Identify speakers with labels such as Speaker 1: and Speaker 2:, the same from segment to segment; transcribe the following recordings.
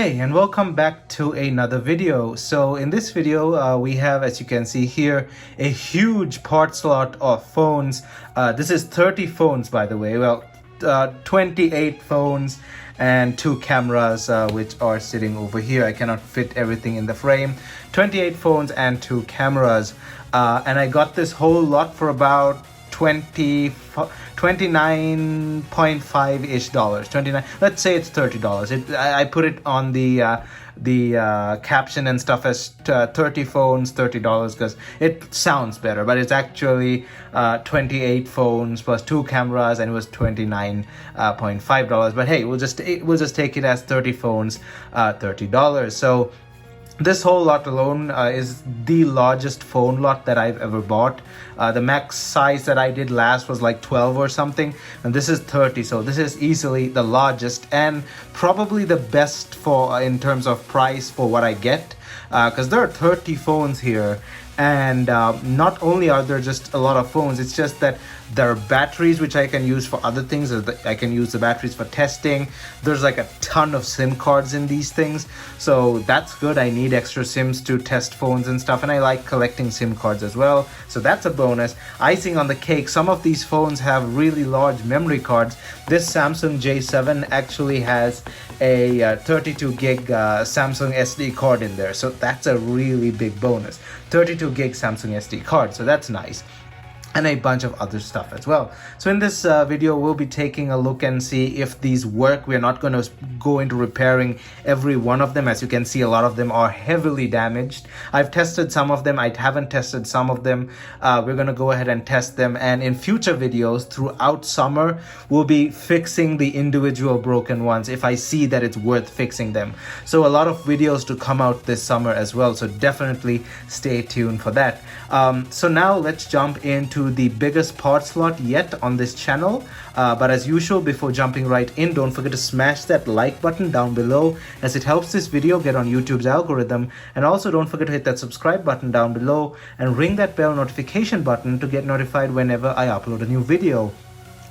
Speaker 1: Hey, and welcome back to another video. So in this video, we have, as you can see here, a huge part slot of phones. This is 30 phones, by the way. Well, 28 phones and 2 cameras, which are sitting over here. I cannot fit everything in the frame. 28 phones and 2 cameras. And I got this whole lot for about 29.5-ish dollars. 29, let's say it's $30. I put it on the caption and stuff as 30 phones, $30, because it sounds better, but it's actually 28 phones plus 2 cameras, and it was $29.5. But hey, we'll just take it as 30 phones, $30. So this whole lot alone is the largest phone lot that I've ever bought. The max size that I did last was like 12 or something, and this is 30. So this is easily the largest and probably the best for in terms of price for what I get, because there are 30 phones here. And not only are there just a lot of phones, it's just that there are batteries which I can use for other things. I can use the batteries for testing. There's like a ton of SIM cards in these things, so that's good. I need extra SIMs to test phones and stuff, and I like collecting SIM cards as well, so that's a bonus. Icing on the cake, some of these phones have really large memory cards. This Samsung J7 actually has a 32 gig Samsung SD card in there, so that's a really big bonus. 32 gig Samsung SD card, so that's nice. And a bunch of other stuff as well. So in this video, we'll be taking a look and see if these work. We're not going to go into repairing every one of them. As you can see, a lot of them are heavily damaged. I've tested some of them. I haven't tested some of them. We're going to go ahead and test them. And in future videos throughout summer, we'll be fixing the individual broken ones if I see that it's worth fixing them. So a lot of videos to come out this summer as well. So definitely stay tuned for that. So now let's jump into the biggest part slot yet on this channel, but as usual, before jumping right in, don't forget to smash that like button down below, as it helps this video get on YouTube's algorithm. And also don't forget to hit that subscribe button down below and ring that bell notification button to get notified whenever I upload a new video.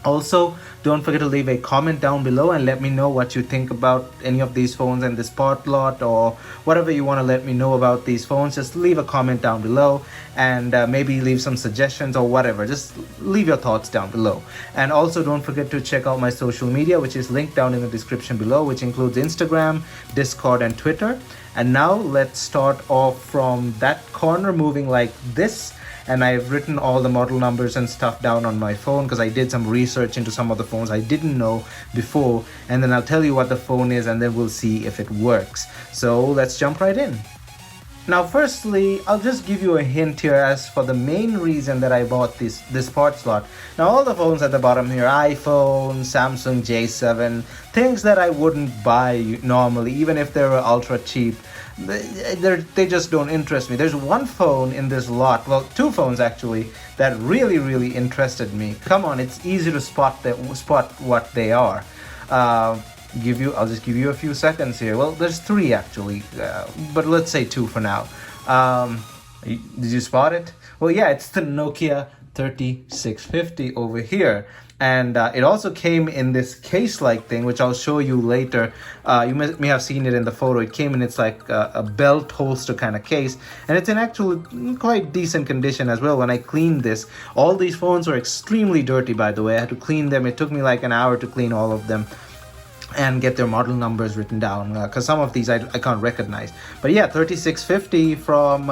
Speaker 1: Also, don't forget to leave a comment down below and let me know what you think about any of these phones and this part lot, or whatever you want to let me know about these phones. Just leave a comment down below, and maybe leave some suggestions or whatever. Just leave your thoughts down below. And also don't forget to check out my social media, which is linked down in the description below, which includes Instagram, Discord, and Twitter. And now let's start off from that corner, moving like this. And I've written all the model numbers and stuff down on my phone, because I did some research into some of the phones I didn't know before. And then I'll tell you what the phone is, and then we'll see if it works. So let's jump right in. Now, firstly, I'll just give you a hint here as for the main reason that I bought this part slot. Now, all the phones at the bottom here, iPhone, Samsung J7, things that I wouldn't buy normally, even if they were ultra cheap. They just don't interest me. There's one phone in this lot, well, 2 phones actually, that really interested me. Come on, it's easy to spot what they are. I'll just give you a few seconds here. Well, there's 3 actually, but let's say 2 for now. Did you spot it? Well, yeah, it's the Nokia 3650 over here. And it also came in this case-like thing, which I'll show you later. You may have seen it in the photo. It came in, it's like a belt holster kind of case, and it's in actually quite decent condition as well. When I cleaned this, all these phones were extremely dirty, by the way. I had to clean them. It took me like an hour to clean all of them and get their model numbers written down, because some of these I can't recognize. But yeah, 3650 from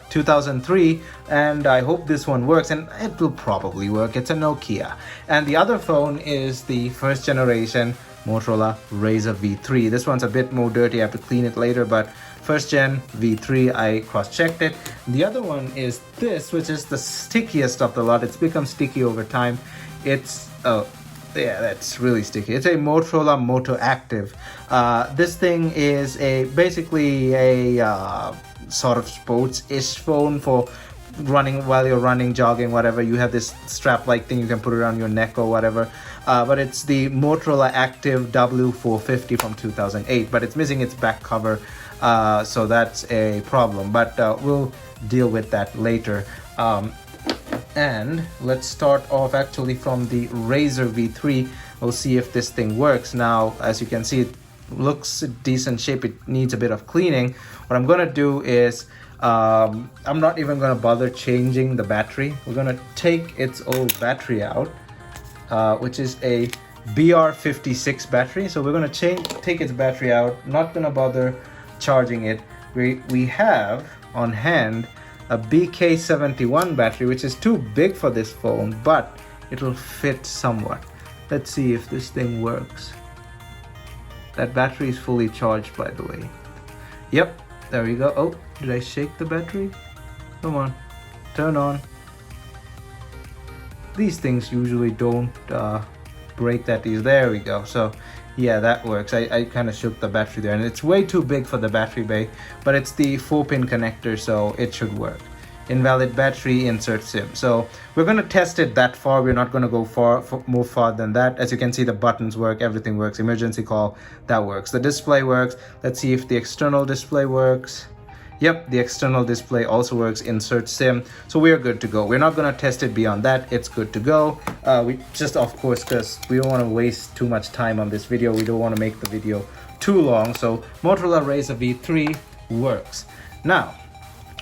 Speaker 1: 2003, and I hope this one works, and it will probably work. It's a Nokia. And the other phone is the first generation Motorola Razr V3. This one's a bit more dirty. I have to clean it later, but first gen V3, I cross-checked it. The other one is this, which is the stickiest of the lot. It's become sticky over time. It's yeah, that's really sticky. It's a Motorola MotoACTV. This thing is basically a sort of sports-ish phone for running while you're running, jogging, whatever. You have this strap-like thing, you can put it around your neck or whatever. But it's the Motorola Active W450 from 2008, but it's missing its back cover, so that's a problem. But we'll deal with that later. And let's start off actually from the Razr V3. We'll see if this thing works. Now, as you can see, looks decent shape. It needs a bit of cleaning. What I'm gonna do is I'm not even gonna bother changing the battery. We're gonna take its old battery out, which is a BR56 battery. So we're gonna take its battery out. Not gonna bother charging it. We have on hand a BK71 battery, which is too big for this phone, but it'll fit somewhat. Let's see if this thing works. That battery is fully charged, by the way. Yep, there we go. Oh, did I shake the battery? Come on, turn on. These things usually don't break that easy. There we go. So yeah, that works. I kind of shook the battery there, and it's way too big for the battery bay, but it's the 4-pin connector, so it should work. Invalid battery, insert SIM. So we're going to test it that far. We're not going to go more far than that. As you can see, the buttons work, everything works. Emergency call, that works. The display works. Let's see if the external display works. Yep, the external display also works. Insert SIM. So we're good to go. We're not going to test it beyond that. It's good to go. We just, of course, because we don't want to waste too much time on this video. We don't want to make the video too long. So Motorola Razr V3 works. Now,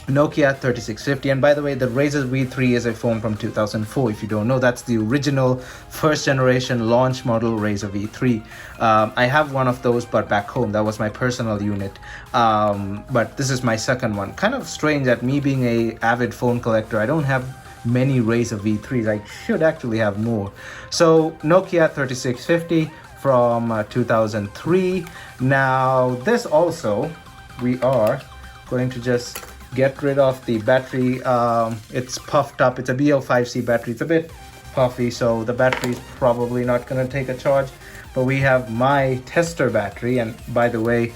Speaker 1: Nokia 3650, and by the way, the Razr V3 is a phone from 2004. If you don't know, that's the original first generation launch model Razr V3. I have one of those, but back home. That was my personal unit, but this is my second one. Kind of strange that me being a avid phone collector, I don't have many Razr V3s. I should actually have more. So Nokia 3650 from 2003. Now this also, we are going to just get rid of the battery. It's puffed up. It's a BL5C battery. It's a bit puffy, so the battery is probably not going to take a charge. But we have my tester battery, and by the way,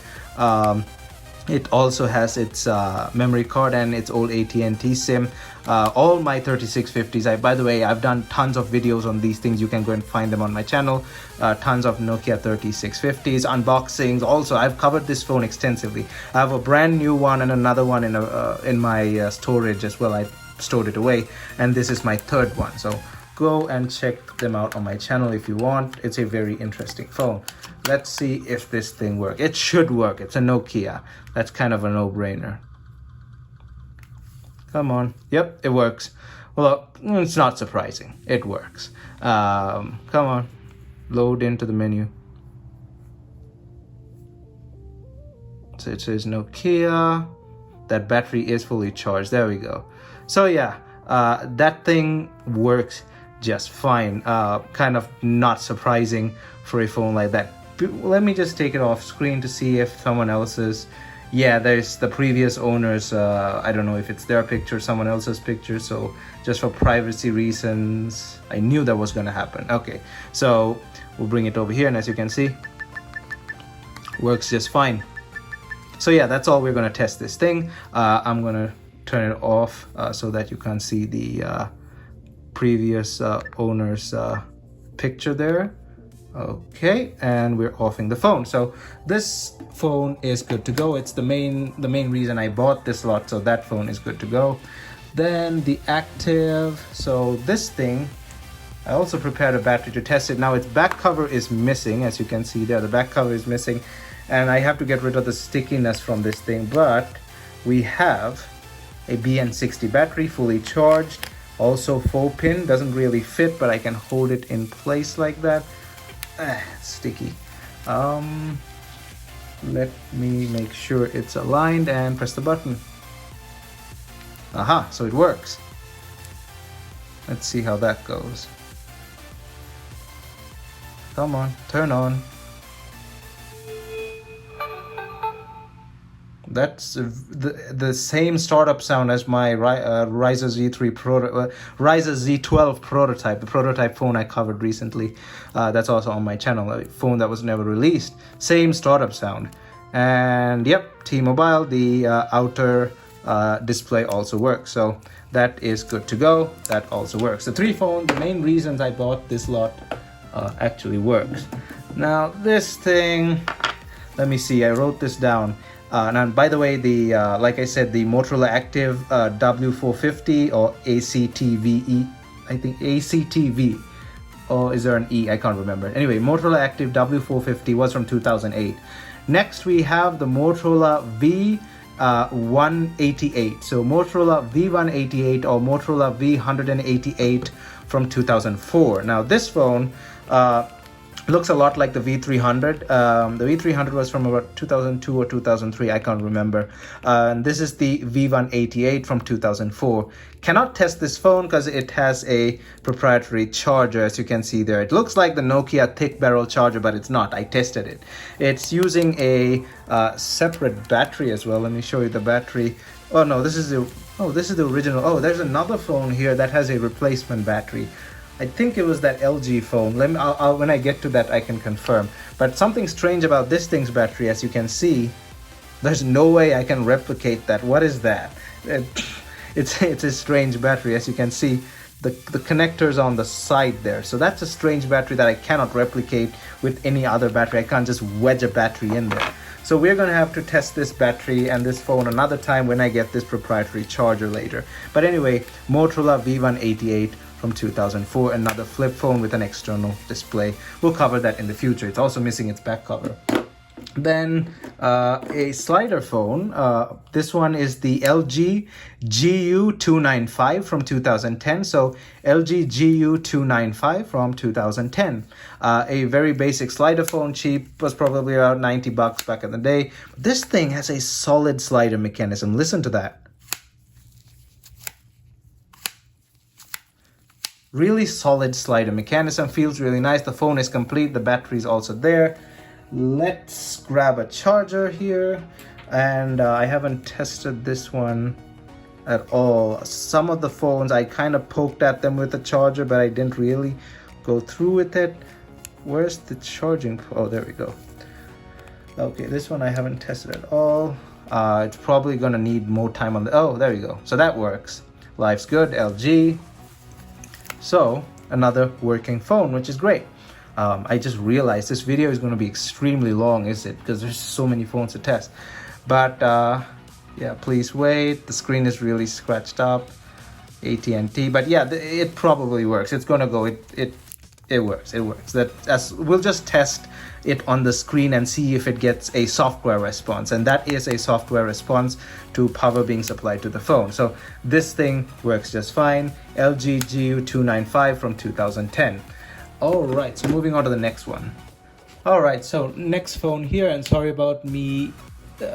Speaker 1: it also has its memory card and its old AT&T SIM. All my 3650s, by the way, I've done tons of videos on these things. You can go and find them on my channel. Tons of Nokia 3650s, unboxings. Also, I've covered this phone extensively. I have a brand new one and another one in my storage as well. I stored it away, and this is my third one. So go and check them out on my channel if you want. It's a very interesting phone. Let's see if this thing works. It should work. It's a Nokia. That's kind of a no-brainer. Come on. Yep, it works. Well, it's not surprising. It works. Come on. Load into the menu. So it says Nokia. That battery is fully charged. There we go. So yeah, that thing works just fine. Kind of not surprising for a phone like that. Let me just take it off screen to see if someone else's. Yeah, there's the previous owners. I don't know if it's their picture, someone else's picture. So just for privacy reasons, I knew that was going to happen. Okay, so we'll bring it over here, and as you can see, works just fine. So yeah, that's all we're going to test this thing. I'm going to turn it off so that you can't see the previous owner's picture there. Okay, and we're offing the phone. So this phone is good to go. It's the main reason I bought this lot, so that phone is good to go. Then the active, so this thing, I also prepared a battery to test it. Now its back cover is missing, as you can see there. The back cover is missing, and I have to get rid of the stickiness from this thing. But we have a BN60 battery, fully charged, also 4-pin. Doesn't really fit, but I can hold it in place like that. Sticky. Let me make sure it's aligned and press the button. Aha, so it works. Let's see how that goes. Come on, turn on. That's the same startup sound as my Razr Z12 prototype, the prototype phone I covered recently. That's also on my channel, a phone that was never released. Same startup sound. And yep, T-Mobile, the outer display also works. So that is good to go. That also works. The three phones, the main reasons I bought this lot actually works. Now this thing, let me see, I wrote this down. Now, by the way, the like I said, the Motorola Active W450 or ACTVE, I think ACTV, or is there an E? I can't remember. Anyway, Motorola Active W450 was from 2008. Next, we have the Motorola V188. So Motorola V188 or Motorola V188 from 2004. Now this phone looks a lot like the V300. The V300 was from about 2002 or 2003, I can't remember. And this is the V188 from 2004. Cannot test this phone because it has a proprietary charger, as you can see there. It looks like the Nokia thick barrel charger, but it's not. I tested it. It's using a separate battery as well. Let me show you the battery. Oh no, this is the original. Oh, there's another phone here that has a replacement battery. I think it was that LG phone. When I get to that, I can confirm. But something strange about this thing's battery, as you can see, there's no way I can replicate that. What is that? It's a strange battery, as you can see. The connectors on the side there. So that's a strange battery that I cannot replicate with any other battery. I can't just wedge a battery in there. So we're going to have to test this battery and this phone another time when I get this proprietary charger later. But anyway, Motorola V188 from 2004, another flip phone with an external display. We'll cover that in the future. It's also missing its back cover. Then a slider phone. This one is the LG GU295 from 2010. So LG GU295 from 2010. A very basic slider phone, cheap, was probably around 90 bucks back in the day. This thing has a solid slider mechanism. Listen to that. Really solid slider mechanism, feels really nice. The phone is complete, the battery is also there. Let's grab a charger here, and I haven't tested this one at all. Some of the phones I kind of poked at them with the charger, but I didn't really go through with it. Where's the charging? Oh, there we go. Okay, this one I haven't tested at all. It's probably gonna need more time on the, oh, there you go. So that works. Life's good, LG. So another working phone, which is great. I just realized this video is going to be extremely long, is it? Because there's so many phones to test. But yeah, please wait. The screen is really scratched up. AT&T, but yeah, it probably works. It's gonna go. It works. It works. We'll just test it on the screen and see if it gets a software response, and that is a software response to power being supplied to the phone. So this thing works just fine. LG GU295 from 2010. All right, so moving on to the next one. All right, so next phone here, and sorry about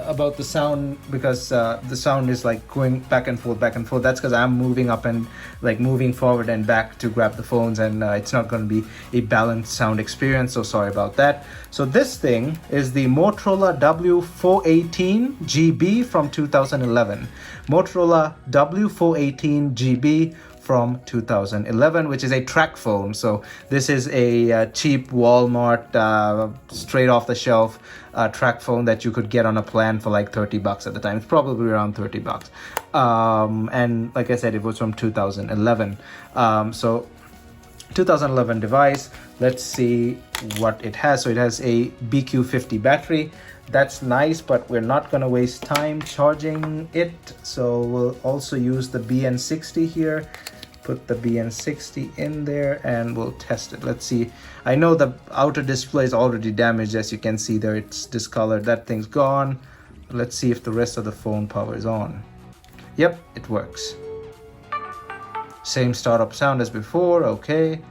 Speaker 1: about the sound, because the sound is like going back and forth. That's because I'm moving up and like moving forward and back to grab the phones, and it's not going to be a balanced sound experience, so sorry about that. So this thing is the Motorola W418 GB from 2011. Motorola W418 GB from 2011, which is a track phone. So this is a cheap Walmart straight off the shelf track phone that you could get on a plan for like 30 bucks at the time. It's probably around 30 bucks. And like I said, it was from 2011. So 2011 device. Let's see what it has. So it has a BQ50 battery. That's nice, but we're not going to waste time charging it. So we'll also use the BN60 here. Put the BN60 in there and we'll test it. Let's see. I know the outer display is already damaged, as you can see there. It's discolored. That thing's gone. Let's see if the rest of the phone power is on. Yep, it works. Same startup sound as before. Okay.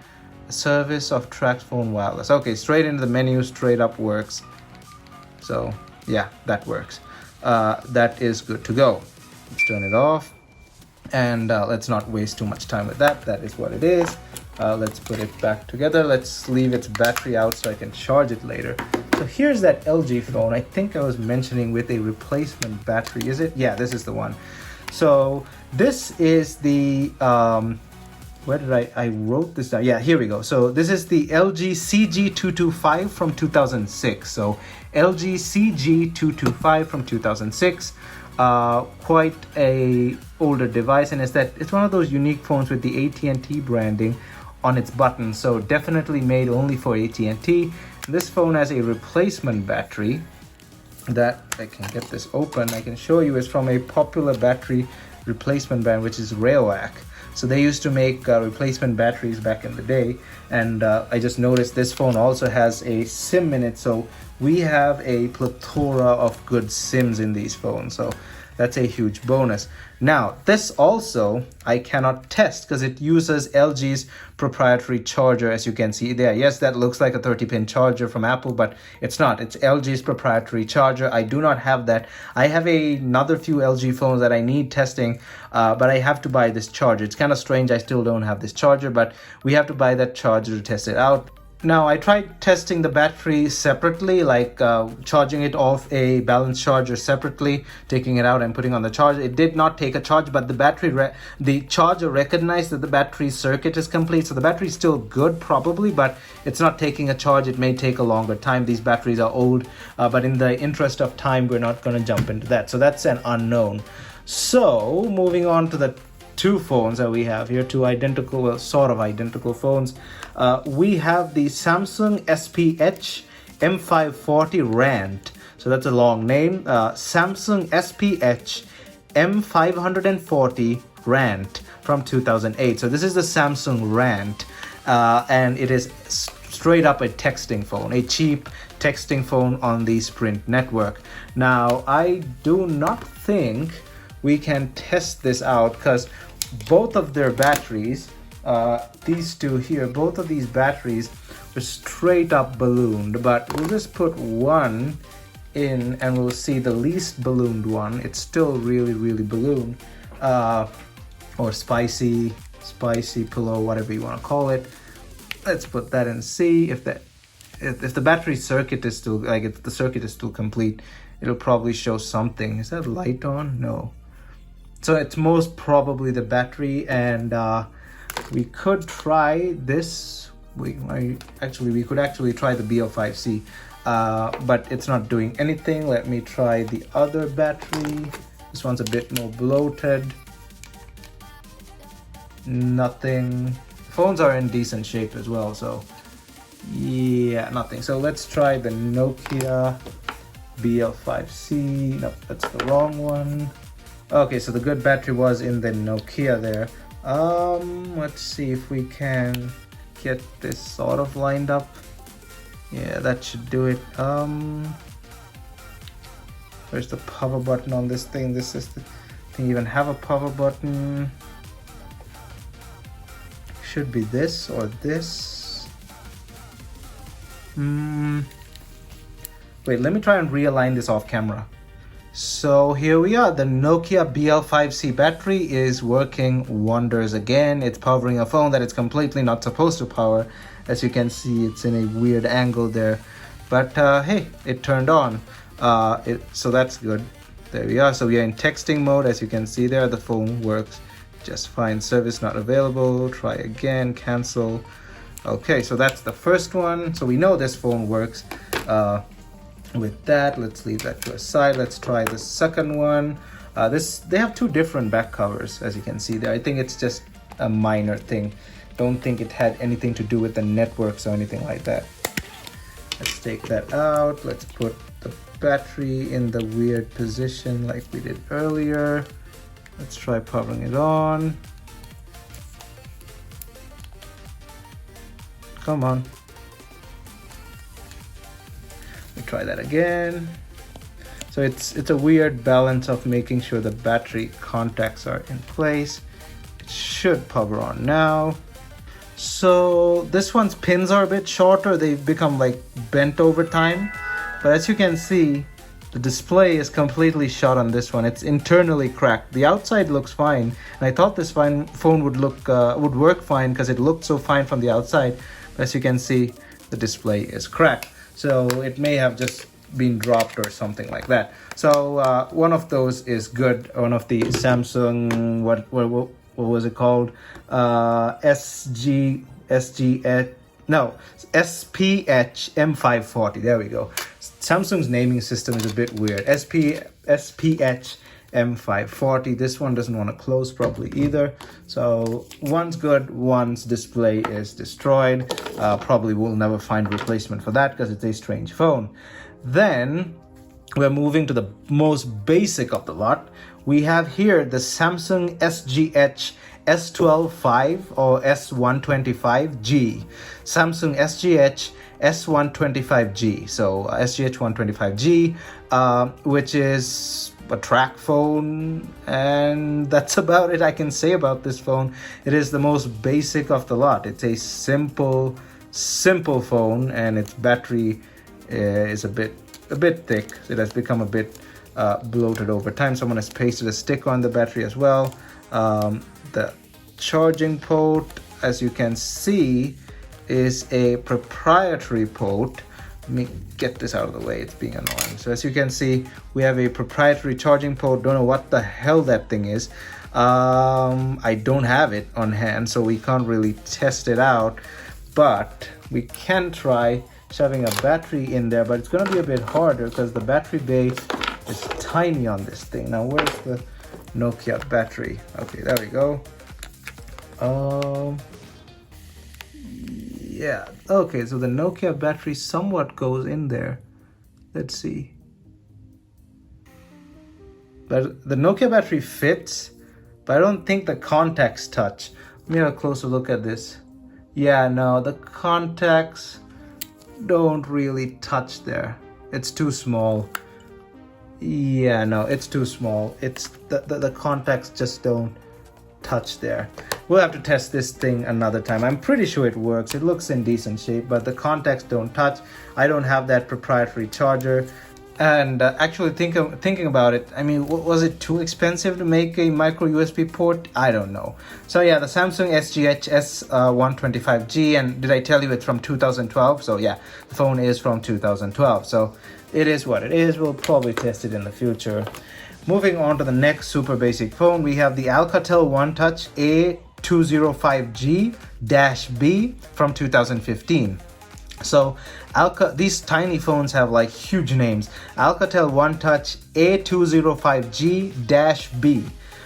Speaker 1: Service of tracked phone wireless. Okay, straight into the menu, straight up works. So yeah, that works. That is good to go. Let's turn it off. And let's not waste too much time with that. That is what it is. Let's put it back together. Let's leave its battery out so I can charge it later. So here's that LG phone. I think I was mentioning with a replacement battery. Is it? Yeah, this is the one. So this is the where did I wrote this down? Yeah, here we go. So this is the LG CG225 from 2006. So LG CG225 from 2006. Quite a older device, and it's one of those unique phones with the AT&T branding on its button. So definitely made only for AT&T. This phone has a replacement battery that I can get this open. I can show you is from a popular battery replacement brand, which is Rayovac. So they used to make replacement batteries back in the day, and I just noticed this phone also has a SIM in it. So we have a plethora of good SIMs in these phones, so that's a huge bonus. Now, this also I cannot test because it uses LG's proprietary charger, as you can see there. Yes, that looks like a 30-pin charger from Apple, but it's not. It's LG's proprietary charger. I do not have that. I have another few LG phones that I need testing, but I have to buy this charger. It's kind of strange I still don't have this charger, but we have to buy that charger to test it out. Now, I tried testing the battery separately, like charging it off a balanced charger separately, taking it out and putting on the charger. It did not take a charge, but the charger recognized that the battery circuit is complete. So the battery is still good, probably, but it's not taking a charge. It may take a longer time. These batteries are old, but in the interest of time, we're not going to jump into that. So that's an unknown. So moving on to the two phones that we have here, two identical, well, sort of identical phones. We have the Samsung SPH M540 Rant. So that's a long name. Samsung SPH M540 Rant from 2008. So this is the Samsung Rant, and it is straight up a texting phone, a cheap texting phone on the Sprint network. Now, I do not think we can test this out because both of their batteries, these two here, both of these batteries were straight up ballooned, but we'll just put one in and we'll see the least ballooned one. It's still really ballooned, or spicy pillow, whatever you want to call it. Let's put that and see if the battery circuit is still, like, if the circuit is still complete, it'll probably show something. Is that light on? No. So it's most probably the battery, and we could try this. We could actually try the BL5C, but it's not doing anything. Let me try the other battery. This one's a bit more bloated. Nothing. Phones are in decent shape as well, so yeah, nothing. So let's try the Nokia BL5C. Nope, that's the wrong one. Okay, so the good battery was in the Nokia there. Let's see if we can get this sort of lined up. Yeah, that should do it. Where's the power button on this thing? This is the thing. Even have a power button. Should be this or this. Wait, let me try and realign this off camera. So here we are. The Nokia BL5C battery is working wonders again. It's powering a phone that it's completely not supposed to power. As you can see, it's in a weird angle there. But hey, it turned on. So that's good. There we are. So we are in texting mode. As you can see there, the phone works just fine. Service not available. Try again. Cancel. Okay, so that's the first one. So we know this phone works. With that, let's leave that to a side. Let's try the second one. They have two different back covers, as you can see there. I think it's just a minor thing. Don't think it had anything to do with the networks or anything like that. Let's take that out. Let's put the battery in the weird position like we did earlier. Let's try powering it on. Come on. Try that again. So it's a weird balance of making sure the battery contacts are in place. It should power on now. So this one's pins are a bit shorter. They've become like bent over time, but as you can see, the display is completely shot on this one. It's internally cracked. The outside looks fine, and I thought this phone would work fine because it looked so fine from the outside. But as you can see, the display is cracked. So it may have just been dropped or something like that. So one of those is good. One of the Samsung, what was it called? SPH M540. There we go. Samsung's naming system is a bit weird. SPH M540. This one doesn't want to close properly either. So one's good, one's display is destroyed. Probably will never find replacement for that because it's a strange phone. Then we're moving to the most basic of the lot. We have here the Samsung SGH S12 or S125G. Samsung SGH S125G. So SGH 125G, which is a track phone, and that's about it I can say about this phone. It is the most basic of the lot. It's a simple phone, and its battery is a bit thick. It has become a bit bloated over time. Someone has pasted a sticker on the battery as well. The charging port, as you can see, is a proprietary port. Let me get this out of the way, it's being annoying. So as you can see, we have a proprietary charging port. Don't know what the hell that thing is. I don't have it on hand, so we can't really test it out, but we can try shoving a battery in there, but it's going to be a bit harder because the battery bay is tiny on this thing. Now where's the Nokia battery? Okay, there we go. Yeah, okay, so the Nokia battery somewhat goes in there. Let's see. But the Nokia battery fits, but I don't think the contacts touch. Let me have a closer look at this. Yeah, no, the contacts don't really touch there. It's too small. Yeah, no, it's too small. It's the contacts just don't touch there. We'll have to test this thing another time. I'm pretty sure it works. It looks in decent shape, but the contacts don't touch. I don't have that proprietary charger. And actually thinking about it, I mean, was it too expensive to make a micro USB port? I don't know. So yeah, the Samsung SGH S125G, and did I tell you it's from 2012? So yeah, the phone is from 2012. So it is what it is. We'll probably test it in the future. Moving on to the next super basic phone, we have the Alcatel One Touch A205G-B from 2015. So these tiny phones have like huge names. Alcatel One Touch A205G-B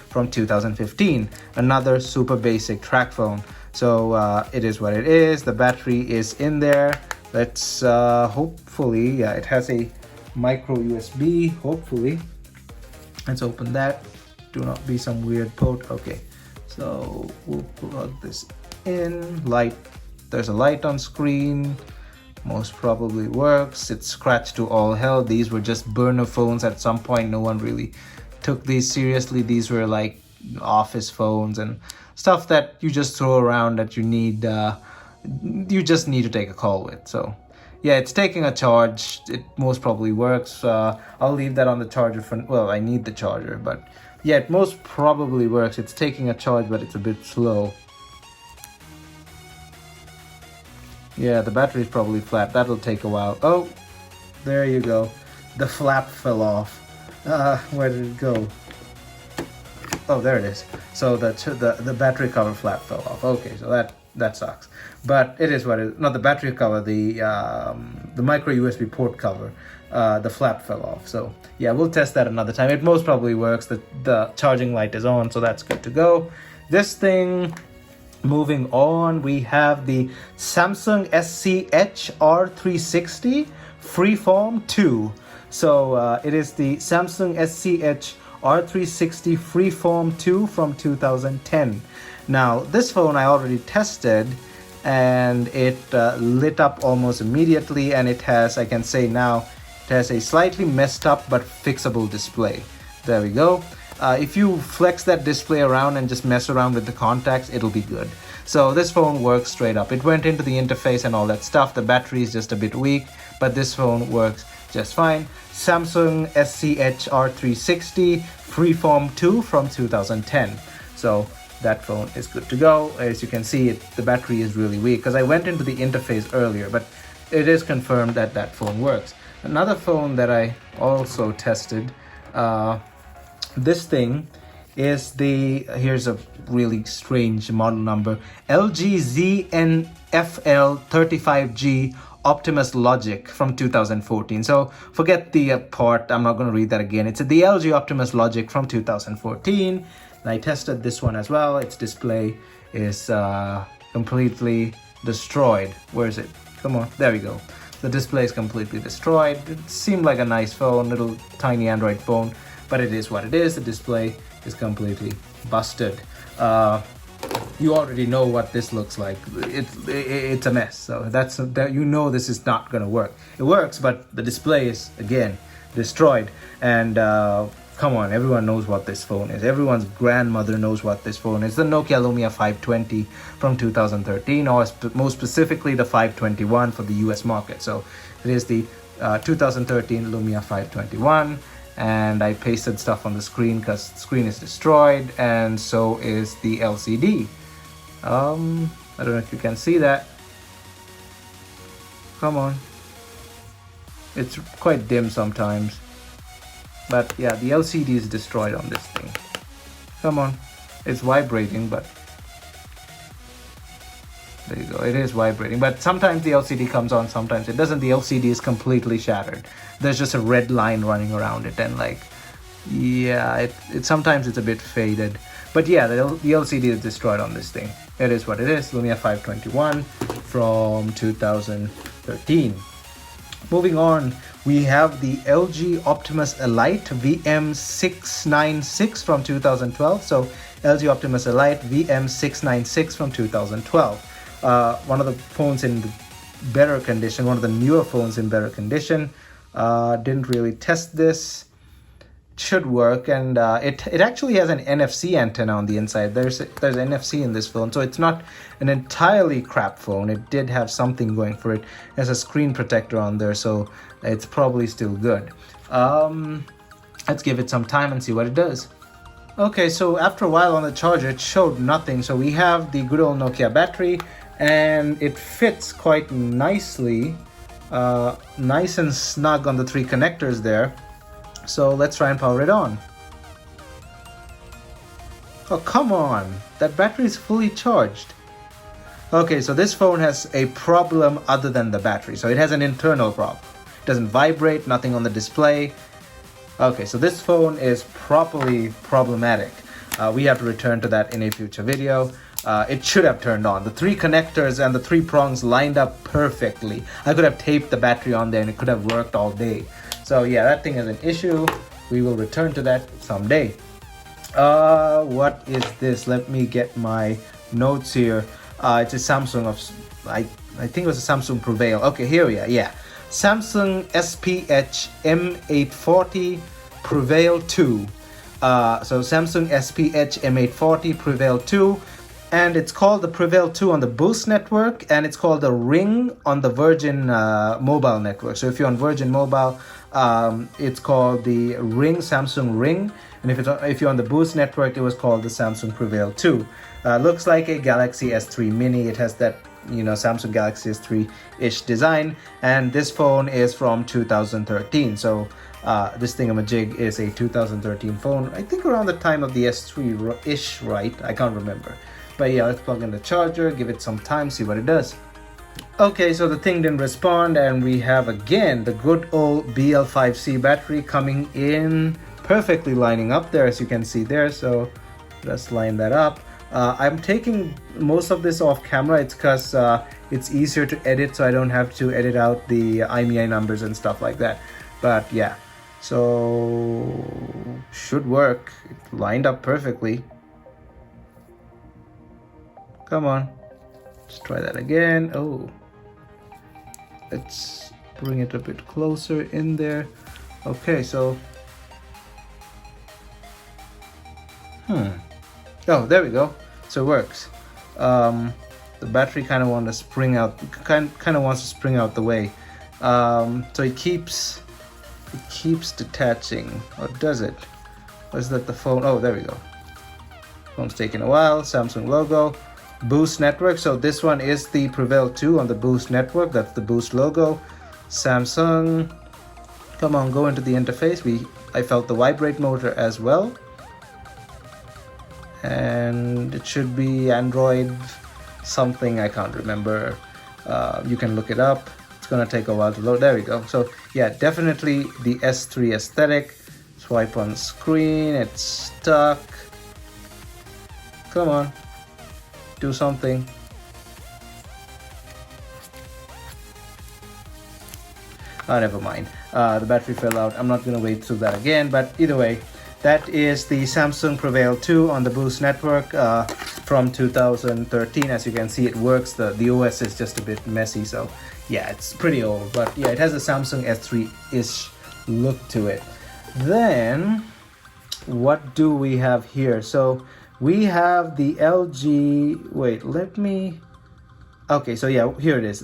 Speaker 1: from 2015. Another super basic track phone. So it is what it is. The battery is in there. Let's hopefully, yeah, it has a micro USB, hopefully. Let's open that. Do not be some weird port. Okay, so we'll plug this in. Light, there's a light on screen. Most probably works. It's scratched to all hell. These were just burner phones at some point. No one really took these seriously. These were like office phones and stuff that you just throw around that you need. You just need to take a call with. So yeah, it's taking a charge. It most probably works. I'll leave that on the charger for, well, I need the charger, but yeah, it most probably works. It's taking a charge, but it's a bit slow. Yeah, the battery is probably flat. That'll take a while. Oh, there you go. The flap fell off. Where did it go? Oh, there it is. So the battery cover flap fell off. Okay, so that sucks. But it is what it is. Not the battery cover, the micro USB port cover. The flap fell off. So yeah, we'll test that another time. It most probably works. The charging light is on, so that's good to go. This thing, moving on, we have the Samsung SCH R360 Freeform 2. So it is the Samsung SCH R360 Freeform 2 from 2010. Now this phone I already tested, and it lit up almost immediately, and it has, I can say now, it has a slightly messed up but fixable display. There we go. If you flex that display around and just mess around with the contacts, it'll be good. So this phone works straight up. It went into the interface and all that stuff. The battery is just a bit weak, but this phone works just fine. Samsung SCH R360 Freeform 2 from 2010. So that phone is good to go. As you can see, the battery is really weak because I went into the interface earlier, but it is confirmed that that phone works. Another phone that I also tested, this thing is here's a really strange model number, LG ZNFL35G Optimus Logic from 2014. So forget the part, I'm not going to read that again. It's the LG Optimus Logic from 2014. And I tested this one as well. Its display is completely destroyed. Where is it? Come on, there we go. The display is completely destroyed. It seemed like a nice phone, little tiny Android phone, but it is what it is. The display is completely busted. You already know what this looks like. It's a mess. So you know this is not gonna work. It works, but the display is again destroyed. And come on, everyone knows what this phone is. Everyone's grandmother knows what this phone is. The Nokia Lumia 520 from 2013, or most specifically the 521 for the US market. So it is the 2013 Lumia 521, and I pasted stuff on the screen because the screen is destroyed, and so is the LCD. I don't know if you can see that. Come on. It's quite dim sometimes. But yeah, the LCD is destroyed on this thing. Come on. It's vibrating, but there you go. It is vibrating, but sometimes the LCD comes on, sometimes it doesn't. The LCD is completely shattered. There's just a red line running around it, and like, yeah, sometimes it's a bit faded. But yeah, the LCD is destroyed on this thing. It is what it is. Lumia 521 from 2013. Moving on, we have the LG Optimus Elite VM696 from 2012. So LG Optimus Elite VM696 from 2012. One of the phones in better condition, one of the newer phones in better condition. Didn't really test this. It should work, and it actually has an NFC antenna on the inside. There's NFC in this phone, so it's not an entirely crap phone. It did have something going for it. It has a screen protector on there, so it's probably still good. Let's give it some time and see what it does. Okay, so after a while on the charger, it showed nothing. So we have the good old Nokia battery, and it fits quite nicely, nice and snug on the 3 connectors there. So let's try and power it on. Oh, come on, that battery is fully charged. Okay, so this phone has a problem other than the battery. So it has an internal problem. It doesn't vibrate, nothing on the display. Okay, so this phone is properly problematic. We have to return to that in a future video. It should have turned on. The 3 connectors and the 3 prongs lined up perfectly. I could have taped the battery on there and it could have worked all day. So yeah, that thing is an issue. We will return to that someday. What is this? Let me get my notes here. It's a Samsung I think it was a Samsung Prevail. Okay, here we are. Yeah, Samsung SPH M840 Prevail 2. So Samsung SPH M840 Prevail 2. And it's called the Prevail 2 on the Boost network, and it's called the Ring on the Virgin Mobile network. So if you're on Virgin Mobile, it's called the Ring, Samsung Ring. And if you're on the Boost network, it was called the Samsung Prevail 2. Looks like a Galaxy S3 Mini. It has that, Samsung Galaxy S3-ish design. And this phone is from 2013. So this thingamajig is a 2013 phone. I think around the time of the S3-ish, right? I can't remember. But yeah, let's plug in the charger, give it some time, see what it does. Okay, so the thing didn't respond, and we have again the good old BL5C battery coming in, perfectly lining up there, as you can see there. So let's line that up. I'm taking most of this off camera. It's because it's easier to edit, so I don't have to edit out the IMEI numbers and stuff like that. But yeah, so should work. It lined up perfectly. Come on, let's try that again. Oh, let's bring it a bit closer in there. Okay, so oh, there we go. So it works. The battery kind of wants to spring out. Kind of wants to spring out the way. So it keeps detaching. Or does it? Or is that the phone? Oh, there we go. Phone's taking a while. Samsung logo. Boost network. So this one is the Prevail 2 on the Boost network. That's the Boost logo. Samsung. Come on, go into the interface. I felt the vibrate motor as well. And it should be Android something, I can't remember. You can look it up. It's gonna take a while to load. There we go. So yeah, definitely the S3 aesthetic. Swipe on screen. It's stuck. Come on, do something. Never mind. The battery fell out. I'm not going to wait through that again, but either way, that is the Samsung Prevail 2 on the Boost network from 2013. As you can see, it works. The OS is just a bit messy, so yeah, it's pretty old. But yeah, it has a Samsung S3-ish look to it. Then, what do we have here? So we have the LG... Wait, let me... Okay, so yeah, here it is.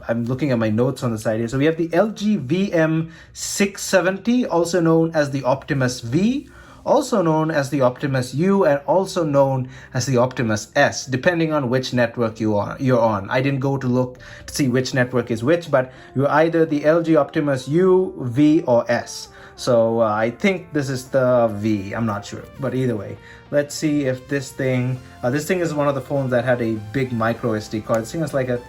Speaker 1: I'm looking at my notes on the side here. So we have the LG VM670, also known as the Optimus V, also known as the Optimus U, and also known as the Optimus S, depending on which network you're on. I didn't go to look to see which network is which, but you're either the LG Optimus U, V, or S. So I think this is the V. I'm not sure, but either way, let's see if this thing is one of the phones that had a big micro SD card. This thing is like a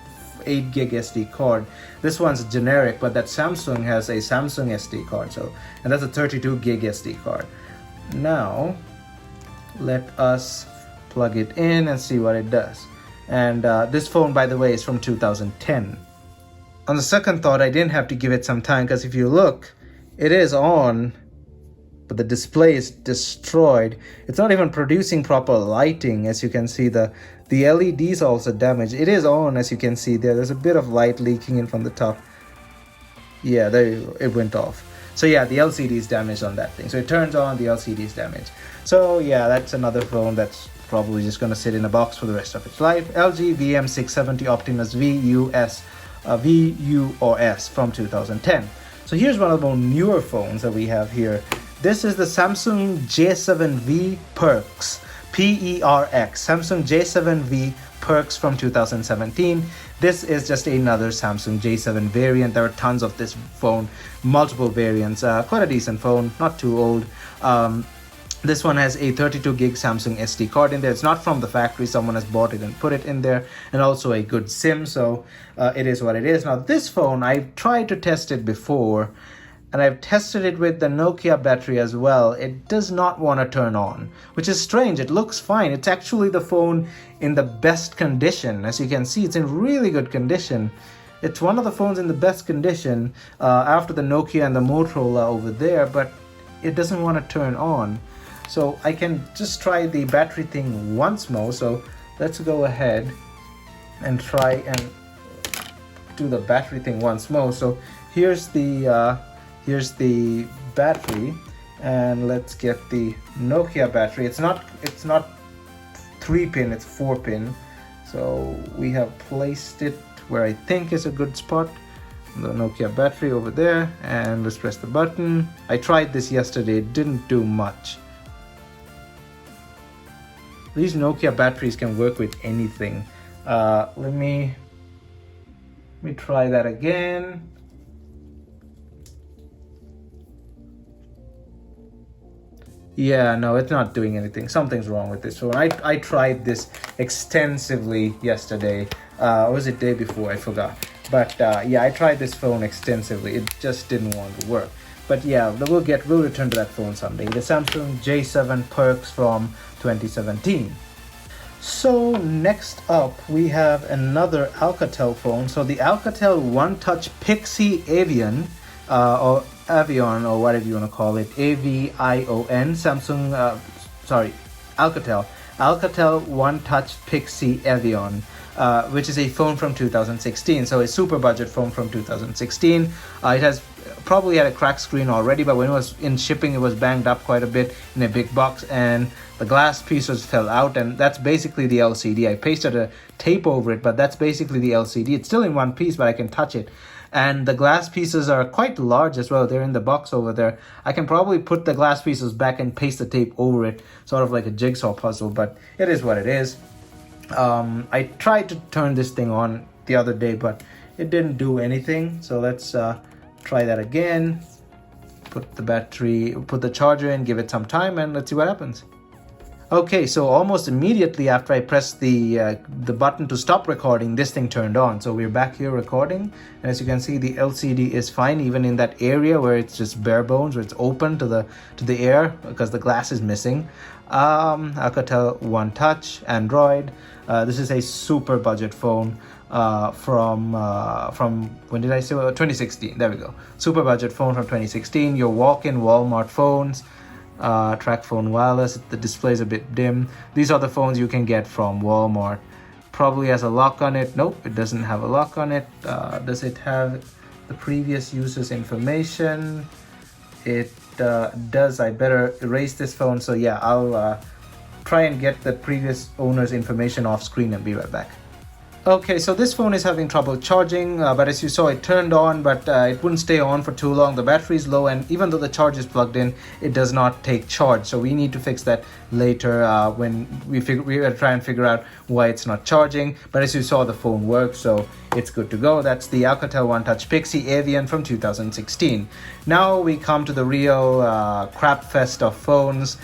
Speaker 1: 8 gig SD card. This one's generic, but that Samsung has a Samsung SD card, and that's a 32 gig SD card. Now let us plug it in and see what it does. And this phone, by the way, is from 2010. On the second thought, I didn't have to give it some time, because if you look, it is on, but the display is destroyed. It's not even producing proper lighting. As you can see, the LEDs are also damaged. It is on, as you can see there. There's a bit of light leaking in from the top. Yeah, there you go. It went off. So yeah, the LCD is damaged on that thing. So it turns on, the LCD is damaged. So yeah, that's another phone that's probably just going to sit in a box for the rest of its life. LG VM670 Optimus VU or S from 2010. So here's one of the more newer phones that we have here. This is the Samsung J7V Perks, P-E-R-X, Samsung J7V Perks from 2017. This is just another Samsung J7 variant. There are tons of this phone, multiple variants. Quite a decent phone, not too old. This one has a 32 gig Samsung SD card in there. It's not from the factory. Someone has bought it and put it in there, and also a good SIM. So it is what it is. Now this phone, I've tried to test it before, and I've tested it with the Nokia battery as well. It does not want to turn on, which is strange. It looks fine. It's actually the phone in the best condition. As you can see, it's in really good condition. It's one of the phones in the best condition after the Nokia and the Motorola over there, but it doesn't want to turn on. So I can just try the battery thing once more. So let's go ahead and try and do the battery thing once more. So here's the battery, and let's get the Nokia battery. It's not 3-pin, it's 4-pin. So we have placed it where I think is a good spot. The Nokia battery over there, and let's press the button. I tried this yesterday, it didn't do much. These Nokia batteries can work with anything. Let me try that again. Yeah, no, it's not doing anything. Something's wrong with this phone. I tried this extensively yesterday. Or was it day before? I forgot. But yeah, I tried this phone extensively. It just didn't want to work. But yeah, we'll return to that phone someday. The Samsung J7 Perks from 2017. So next up, we have another Alcatel phone. So the Alcatel One Touch Pixie Avion, or Avion, or whatever you want to call it, A-V-I-O-N, Alcatel One Touch Pixie Avion, which is a phone from 2016. So a super budget phone from 2016. It has probably had a cracked screen already, but when it was in shipping, it was banged up quite a bit in a big box, and the glass pieces fell out, and that's basically the LCD. I pasted a tape over it, but that's basically the LCD. It's still in one piece, but I can touch it. And the glass pieces are quite large as well. They're in the box over there. I can probably put the glass pieces back and paste the tape over it, sort of like a jigsaw puzzle, but it is what it is. I tried to turn this thing on the other day, but it didn't do anything. So let's try that again. Put the charger in, give it some time, and let's see what happens. Okay, so almost immediately after I pressed the button to stop recording, this thing turned on. So we're back here recording, and as you can see, the LCD is fine, even in that area where it's just bare bones, where it's open to the air because the glass is missing. Alcatel One Touch, Android. This is a super budget phone from when did I say 2016? There we go. Super budget phone from 2016. Your walk-in Walmart phones. Track phone wireless. The display is a bit dim. These are the phones you can get from Walmart. Probably has a lock on it. Nope, it doesn't have a lock on it. Does it have the previous user's information? It does. I better erase this phone. So yeah, I'll try and get the previous owner's information off screen and be right back. Okay, so this phone is having trouble charging, but as you saw, it turned on, but it wouldn't stay on for too long. The battery is low, and even though the charge is plugged in, it does not take charge. So we need to fix that later when we try and figure out why it's not charging. But as you saw, the phone works, so it's good to go. That's the Alcatel One Touch Pixie Avian from 2016. Now we come to the real crap fest of phones.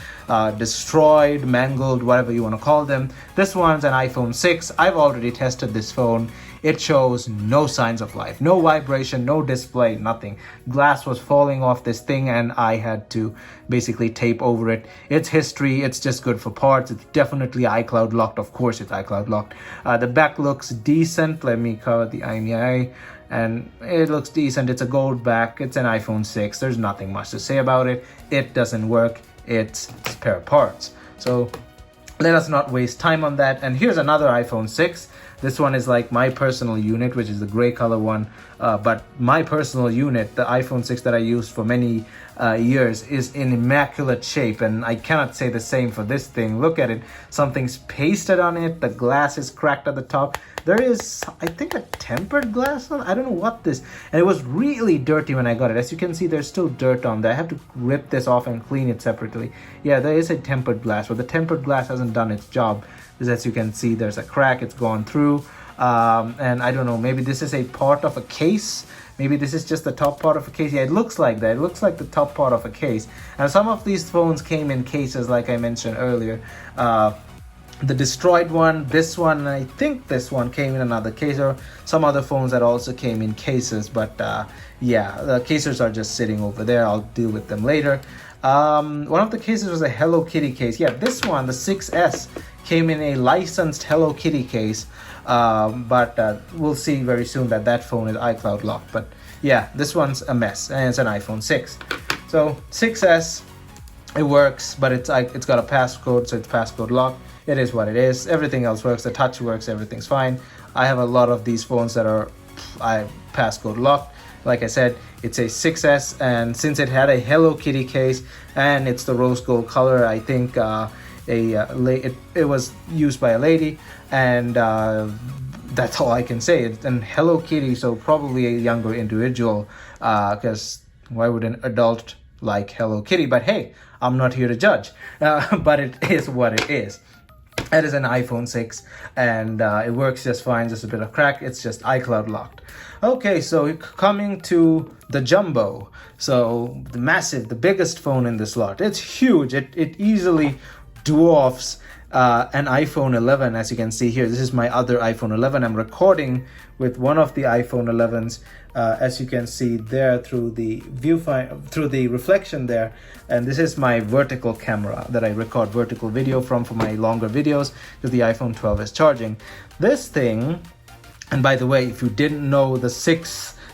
Speaker 1: Destroyed, mangled, whatever you want to call them. This one's an iPhone 6. I've already tested this phone. It shows no signs of life, no vibration, no display, nothing. Glass was falling off this thing and I had to basically tape over it. It's history. It's just good for parts. It's definitely iCloud locked. Of course it's iCloud locked. The back looks decent. Let me cover the IMEI. And it looks decent. It's a gold back. It's an iPhone 6. There's nothing much to say about it. It doesn't work. It's spare parts. So let us not waste time on that. And here's another iPhone 6. This one is like my personal unit, which is the gray color one. But my personal unit, the iPhone 6 that I used for many years, is in immaculate shape. And I cannot say the same for this thing. Look at it. Something's pasted on it. The glass is cracked at the top. There is, I think, a tempered glass on. I don't know what this. And it was really dirty when I got it. As you can see, there's still dirt on there. I have to rip this off and clean it separately. Yeah, there is a tempered glass, but the tempered glass hasn't done its job. As you can see, there's a crack. It's gone through. And I don't know, maybe this is a part of a case. Maybe this is just the top part of a case. Yeah, it looks like that. It looks like the top part of a case. And some of these phones came in cases, like I mentioned earlier. The destroyed one, this one, and I think this one came in another case, or some other phones that also came in cases. But yeah, the cases are just sitting over there. I'll deal with them later. One of the cases was a Hello Kitty case. Yeah, this one, the 6S, came in a licensed Hello Kitty case. But we'll see very soon that that phone is iCloud locked. But yeah, this one's a mess, and it's an iPhone 6. So 6S, it works, but it's got a passcode, so it's passcode locked. It is what it is. Everything else works. The touch works. Everything's fine. I have a lot of these phones that are passcode locked. Like I said, it's a 6S, and since it had a Hello Kitty case and it's the rose gold color, I think it was used by a lady, and that's all I can say. It's an Hello Kitty, so probably a younger individual, because why would an adult like Hello Kitty? But hey, I'm not here to judge, but it is what it is. It is an iPhone 6, and it works just fine. Just a bit of crack. It's just iCloud locked. Okay, so coming to the Jumbo. So the massive, the biggest phone in this lot. It's huge. It easily dwarfs an iPhone 11, as you can see here. This is my other iPhone 11. I'm recording with one of the iPhone 11s, as you can see there through the viewfinder, through the reflection there. And this is my vertical camera that I record vertical video from for my longer videos, because the iPhone 12 is charging. This thing, and by the way, if you didn't know, the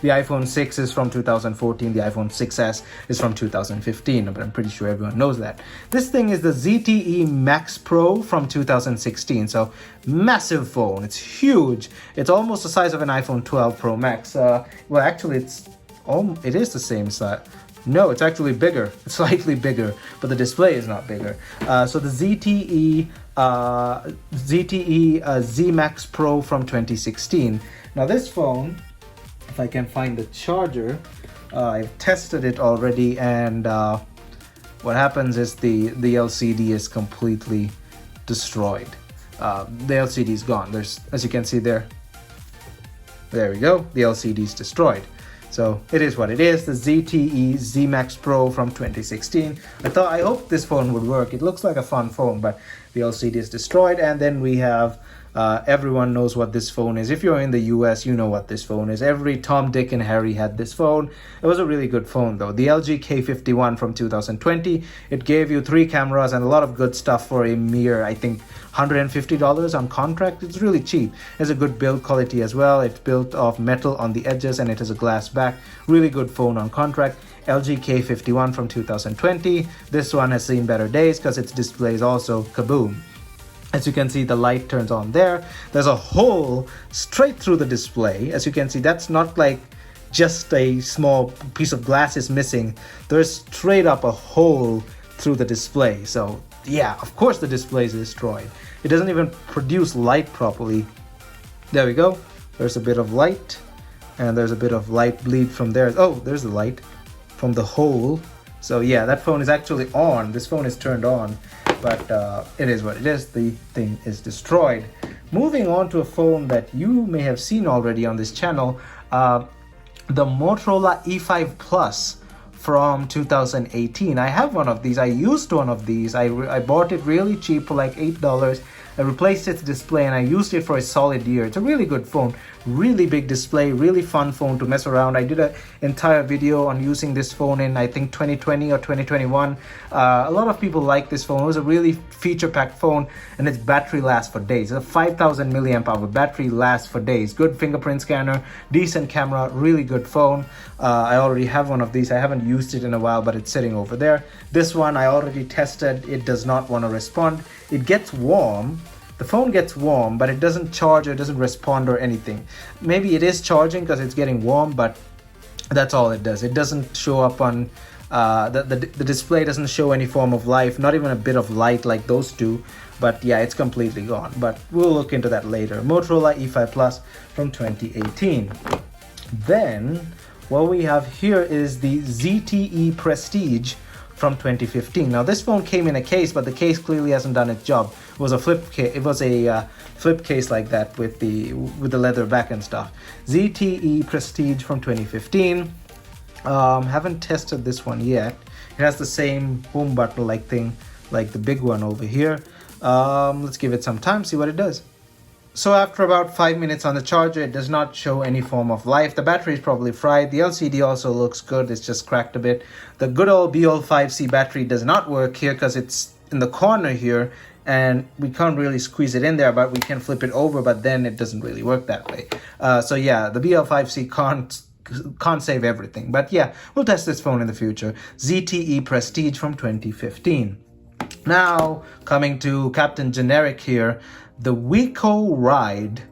Speaker 1: iPhone 6 is from 2014, the iPhone 6S is from 2015, but I'm pretty sure everyone knows that. This thing is the ZTE Max Pro from 2016, so massive phone. It's huge. It's almost the size of an iPhone 12 Pro Max. Well, actually, it is the same size. No, it's actually bigger. It's slightly bigger, but the display is not bigger. So the ZTE Z Max Pro from 2016. Now this phone, if I can find the charger, I've tested it already, and what happens is the LCD is completely destroyed. The LCD is gone. There's, as you can see there we go, the LCD is destroyed. So it is what it is. The ZTE Z Max Pro from 2016. I hope this phone would work. It looks like a fun phone, but the LCD is destroyed. And then we have everyone knows what this phone is. If you're in the US, you know what this phone is. Every Tom, Dick, and Harry had this phone. It was a really good phone though. The LG K51 from 2020. It gave you 3 cameras and a lot of good stuff for a mere, I think, $150 on contract. It's really cheap. It has a good build quality as well. It's built of metal on the edges and it has a glass back. Really good phone on contract. LG K51 from 2020. This one has seen better days because its display is also kaboom. As you can see, the light turns on there. There's a hole straight through the display. As you can see, that's not like just a small piece of glass is missing. There's straight up a hole through the display. So yeah, of course the display is destroyed. It doesn't even produce light properly. There we go. There's a bit of light, and there's a bit of light bleed from there. Oh, there's the light from the hole. So yeah, that phone is actually on. This phone is turned on, but it is what it is. The thing is destroyed. Moving on to a phone that you may have seen already on this channel, the Motorola E5 Plus from 2018. I have one of these. I used one of these. I bought it really cheap for like $8. I replaced its display and I used it for a solid year. It's a really good phone, really big display, really fun phone to mess around. I did an entire video on using this phone in I think 2020 or 2021. A lot of people like this phone. It was a really feature-packed phone and its battery lasts for days. It's a 5,000 milliamp hour battery, lasts for days. Good fingerprint scanner, decent camera, really good phone. I already have one of these. I haven't used it in a while, but it's sitting over there. This one I already tested. It does not want to respond. It gets warm. The phone gets warm, but it doesn't charge or it doesn't respond or anything. Maybe it is charging because it's getting warm, but that's all it does. It doesn't show up on the display doesn't show any form of life, not even a bit of light like those two. But yeah, it's completely gone. But we'll look into that later. Motorola E5 Plus from 2018. Then what we have here is the ZTE Prestige from 2015. Now this phone came in a case, but the case clearly hasn't done its job. It was a flip case. It was a flip case like that with the leather back and stuff. ZTE Prestige from 2015. Haven't tested this one yet. It has the same home button like thing like the big one over here. Let's give it some time, see what it does. So after about 5 minutes on the charger, it does not show any form of life. The battery is probably fried. The LCD also looks good. It's just cracked a bit. The good old BL5C battery does not work here because it's in the corner here and we can't really squeeze it in there, but we can flip it over, but then it doesn't really work that way. So yeah, the BL5C can't save everything. But yeah, we'll test this phone in the future. ZTE Prestige from 2015. Now, coming to Captain Generic here, the Wiko Ride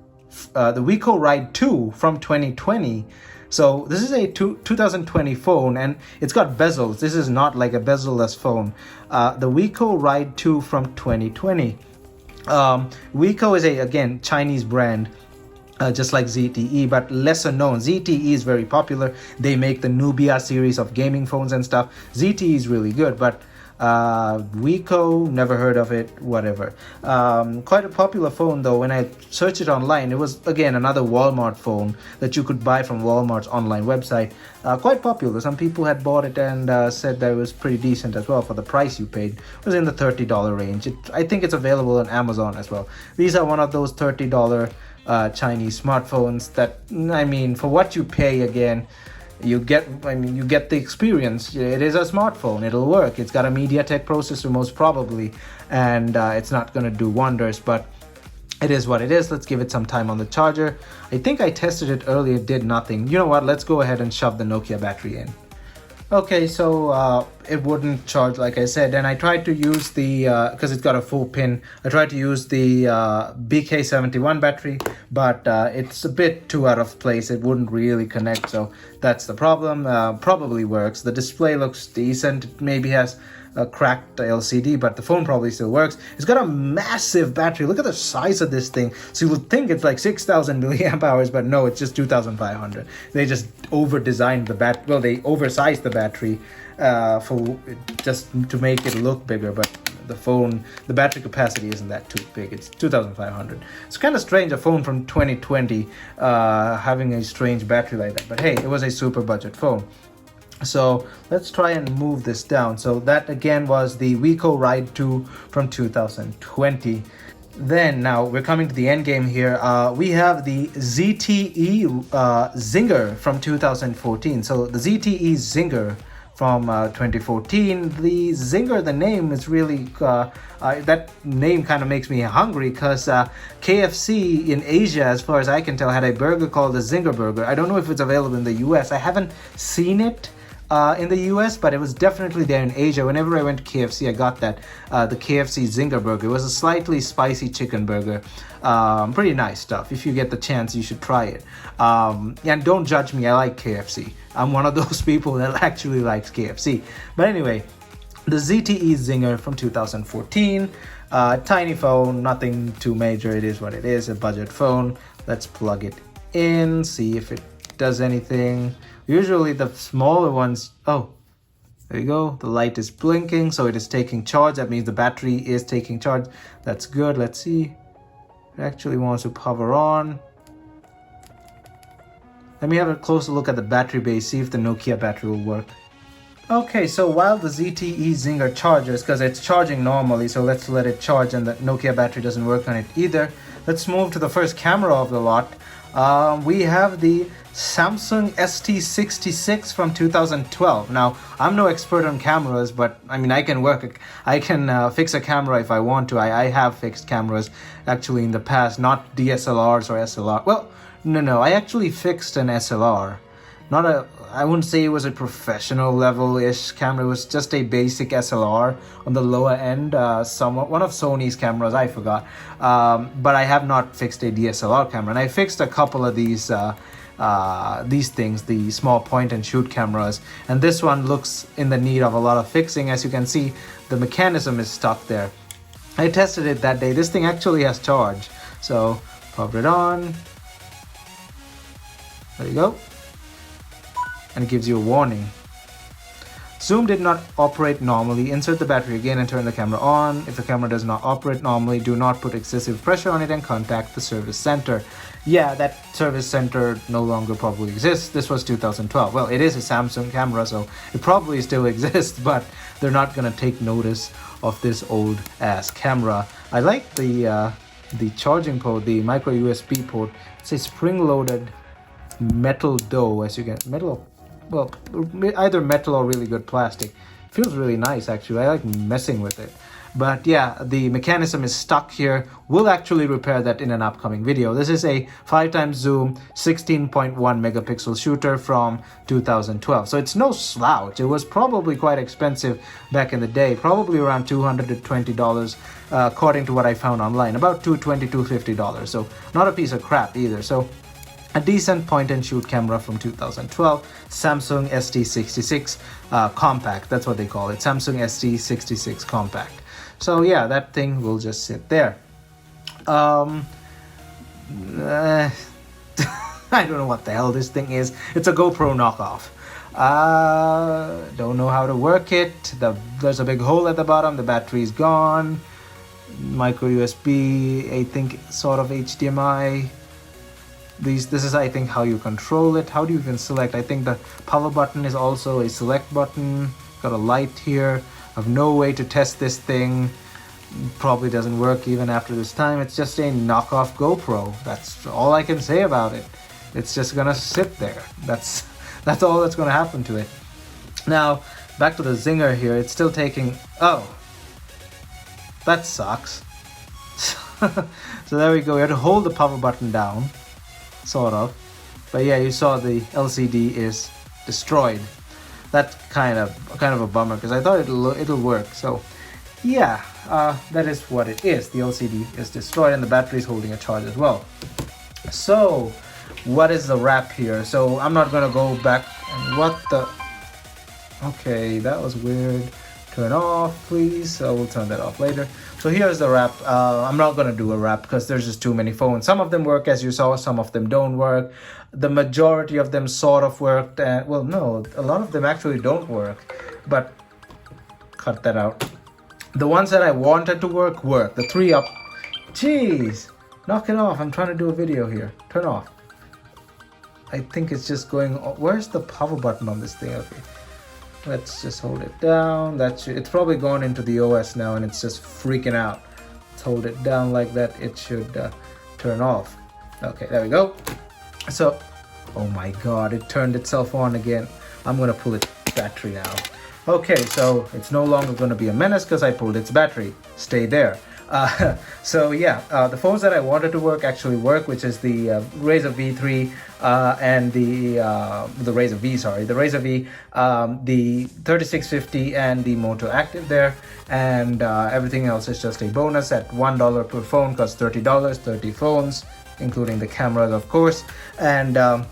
Speaker 1: 2 from 2020. So this is a 2020 phone and it's got bezels. This is not like a bezel-less phone. The Wiko Ride 2 from 2020. Wiko is again, Chinese brand. Just like ZTE, but lesser known. ZTE is very popular. They make the Nubia series of gaming phones and stuff. ZTE is really good, but Wiko, never heard of it, whatever. Quite a popular phone though. When I searched it online, it was again another Walmart phone that you could buy from Walmart's online website. Quite popular. Some people had bought it and said that it was pretty decent as well for the price you paid. It was in the $30 range. I think it's available on Amazon as well. These are one of those $30 Chinese smartphones that, I mean, for what you pay, again, you get the experience. It is a smartphone. It'll work. It's got a MediaTek processor most probably, and it's not going to do wonders, but it is what it is. Let's give it some time on the charger. I think I tested it earlier, did nothing. You know what? Let's go ahead and shove the Nokia battery in. Okay, so it wouldn't charge like I said, and I tried to use the, because it's got a full pin, I tried to use the BK71 battery, but it's a bit too out of place. It wouldn't really connect, so that's the problem. Probably works. The display looks decent. It maybe has a cracked LCD, but the phone probably still works. It's got a massive battery. Look at the size of this thing. So you would think it's like 6,000 milliamp hours, but no, it's just 2,500. They just over-designed the well, they oversized the battery for just to make it look bigger, but the phone, the battery capacity isn't that too big. It's 2,500. It's kind of strange, a phone from 2020 having a strange battery like that. But hey, it was a super budget phone. So let's try and move this down. So that again was the Wiko Ride 2 from 2020. Then now we're coming to the end game here. We have the ZTE Zinger from 2014. So the ZTE Zinger from 2014. The Zinger, the name is really that name kind of makes me hungry, because KFC in Asia, as far as I can tell, had a burger called the Zinger burger. I don't know if it's available in the US. I haven't seen it in the US, but it was definitely there in Asia. Whenever I went to KFC, I got that the KFC Zinger burger. It was a slightly spicy chicken burger. Pretty nice stuff. If you get the chance, you should try it. And don't judge me, I like KFC. I'm one of those people that actually likes KFC. But anyway, the ZTE Zinger from 2014. Tiny phone, nothing too major. It is what it is, a budget phone. Let's plug it in, see if it does anything. Usually the smaller ones, oh, there you go. The light is blinking, so it is taking charge. That means the battery is taking charge. That's good. Let's see. It actually wants to power on. Let me have a closer look at the battery base, see if the Nokia battery will work. Okay, so while the ZTE Zinger charges, because it's charging normally, so let's let it charge, and the Nokia battery doesn't work on it either. Let's move to the first camera of the lot. We have the Samsung ST66 from 2012. Now, I'm no expert on cameras, but I mean, I can fix a camera if I want to. I have fixed cameras actually in the past, not DSLRs or SLR. Well, no, I actually fixed an SLR. I wouldn't say it was a professional level-ish camera. It was just a basic SLR on the lower end. One of Sony's cameras, I forgot. But I have not fixed a DSLR camera. And I fixed a couple of these things, the small point-and-shoot cameras. And this one looks in the need of a lot of fixing. As you can see, the mechanism is stuck there. I tested it that day. This thing actually has charge. So, power it on. There you go. And it gives you a warning. Zoom did not operate normally. Insert the battery again and turn the camera on. If the camera does not operate normally, do not put excessive pressure on it and contact the service center. Yeah, that service center no longer probably exists. This was 2012. Well, it is a Samsung camera, so it probably still exists, but they're not gonna take notice of this old ass camera. I like the charging port, the micro USB port. It's a spring-loaded metal dough, as you get metal. Well, either metal or really good plastic. Feels really nice, actually. I like messing with it. But yeah, the mechanism is stuck here. We'll actually repair that in an upcoming video. This is a 5x zoom 16.1 megapixel shooter from 2012. So it's no slouch. It was probably quite expensive back in the day. Probably around $200 to $20 according to what I found online. About $220 to $250. So not a piece of crap either. So a decent point-and-shoot camera from 2012, Samsung ST66 Compact, that's what they call it, Samsung ST66 Compact. So yeah, that thing will just sit there. I don't know what the hell this thing is. It's a GoPro knockoff. Don't know how to work it. There's a big hole at the bottom, the battery's gone. Micro USB, I think sort of HDMI. This is, I think, how you control it. How do you even select? I think the power button is also a select button. Got a light here. I have no way to test this thing. Probably doesn't work even after this time. It's just a knockoff GoPro. That's all I can say about it. It's just gonna sit there. That's all that's gonna happen to it. Now, back to the Zinger here. It's still taking... Oh. That sucks. So there we go. You have to hold the power button down. Sort of, but yeah, you saw the LCD is destroyed. That's kind of a bummer, because I thought it'll work. So yeah, that is what it is. The LCD is destroyed and the battery is holding a charge as well. So what is the wrap here? So I'm not gonna go back and what the... Okay, that was weird. Turn off, please. So we'll turn that off later. So here's the wrap. I'm not going to do a wrap because there's just too many phones. Some of them work, as you saw. Some of them don't work. The majority of them sort of worked. Well, no, a lot of them actually don't work. But cut that out. the ones that I wanted to work. The 3 up. Jeez, knock it off. I'm trying to do a video here. Turn off. I think it's just going. Where's the power button on this thing? Okay, let's just hold it down. It's probably gone into the OS now and it's just freaking out. Let's hold it down like that. It should turn off. Okay, there we go. So, oh my god, it turned itself on again. I'm gonna pull its battery out. Okay, so it's no longer gonna be a menace because I pulled its battery. Stay there. So yeah, the phones that I wanted to work actually work, which is the Razr V3 and the Razr V, the Razr V, the 3650 and the MotoACTV there, and everything else is just a bonus at $1 per phone, because $30, 30 phones, including the cameras, of course. And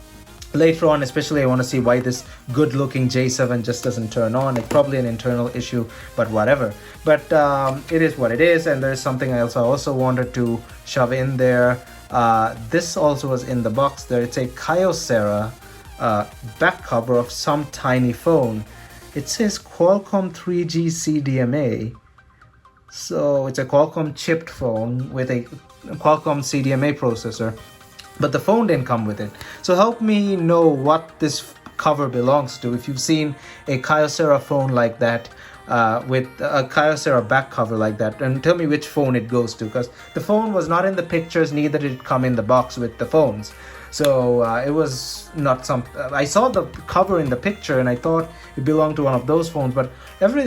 Speaker 1: later on, especially, I want to see why this good-looking J7 just doesn't turn on. It's probably an internal issue, but whatever. But it is what it is, and there's something else I also wanted to shove in there. This also was in the box there. It's a Kyocera back cover of some tiny phone. It says Qualcomm 3G CDMA. So it's a Qualcomm chipped phone with a Qualcomm CDMA processor. But the phone didn't come with it. So help me know what this cover belongs to. If you've seen a Kyocera phone like that, with a Kyocera back cover like that, and tell me which phone it goes to, because the phone was not in the pictures, neither did it come in the box with the phones. So it was not some. I saw the cover in the picture and I thought it belonged to one of those phones, but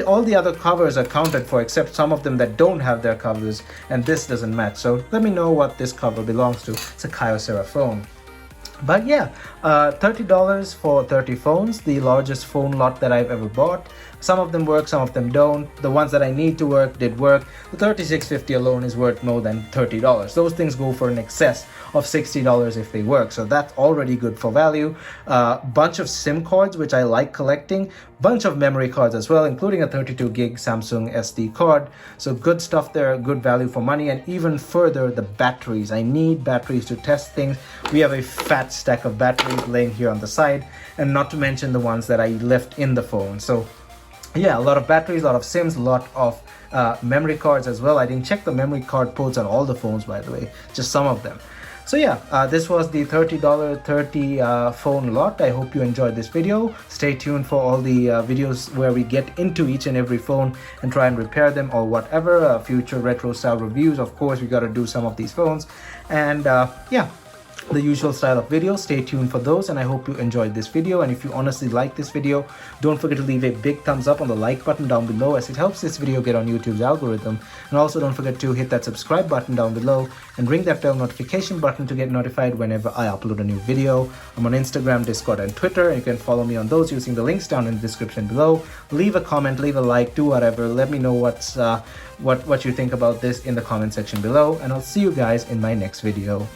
Speaker 1: all the other covers are counted for except some of them that don't have their covers, and this doesn't match. So let me know what this cover belongs to. It's a Kyocera phone. But yeah, $30 for 30 phones, the largest phone lot that I've ever bought. Some of them work, some of them don't. The ones that I need to work did work. The 3650 alone is worth more than $30. Those things go for an excess of $60 if they work, so that's already good for value. Bunch of SIM cards, which I like collecting. Bunch of memory cards as well, including a 32 gig Samsung SD card. So good stuff there, good value for money. And even further, the batteries. I need batteries to test things. We have a fat stack of batteries laying here on the side, and not to mention the ones that I left in the phone. So yeah, a lot of batteries, a lot of SIMs, a lot of memory cards as well. I didn't check the memory card ports on all the phones, by the way, just some of them. So yeah, this was the $30 30 phone lot. I hope you enjoyed this video. Stay tuned for all the videos where we get into each and every phone and try and repair them or whatever. Future retro style reviews, of course, we got to do some of these phones. And yeah, the usual style of videos. Stay tuned for those, and I hope you enjoyed this video. And if you honestly like this video, don't forget to leave a big thumbs up on the like button down below, as it helps this video get on YouTube's algorithm. And also don't forget to hit that subscribe button down below and ring that bell notification button to get notified whenever I upload a new video. I'm on Instagram, Discord, and Twitter, and you can follow me on those using the links down in the description below. Leave a comment, leave a like, do whatever. Let me know what you think about this in the comment section below, and I'll see you guys in my next video.